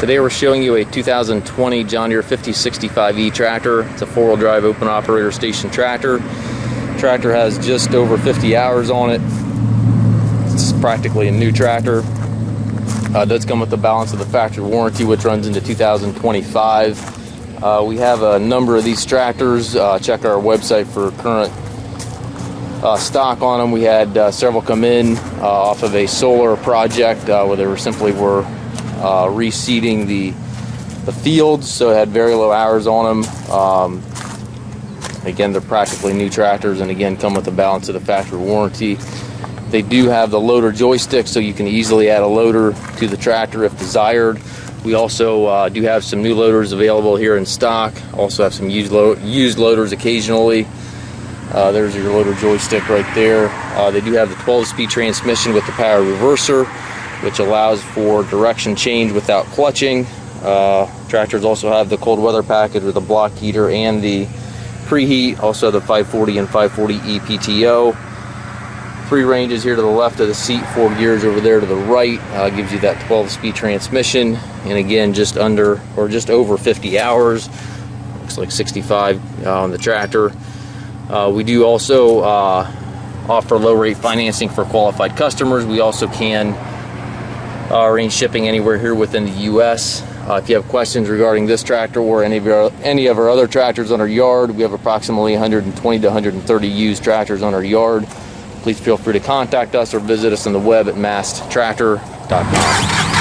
Today we're showing you a 2020 John Deere 5065E tractor. It's a four-wheel drive open operator station tractor. Tractor has just over 50 hours on it. It's practically a new tractor. It does come with the balance of the factory warranty, which runs into 2025. We have a number of these tractors. Check our website for current stock on them. We had several come in off of a solar project where they were reseeding the fields, so it had very low hours on them. Again, they're practically new tractors, and again come with the balance of the factory warranty. They do have the loader joystick, so you can easily add a loader to the tractor if desired. We also do have some new loaders available here in stock. Also have some used loaders occasionally. There's your loader joystick right there. They do have the 12-speed transmission with the power reverser, which allows for direction change without clutching. Tractors also have the cold weather package with the block heater and the preheat. Also the 540 and 540E PTO. 3 ranges here to the left of the seat, 4 gears over there to the right. Gives you that 12-speed transmission, and again just over 50 hours. Looks like 65 on the tractor. We do also offer low rate financing for qualified customers. We also can arrange shipping anywhere here within the U.S. If you have questions regarding this tractor or any of our other tractors on our yard, we have approximately 120 to 130 used tractors on our yard. Please feel free to contact us or visit us on the web at massedtractor.com.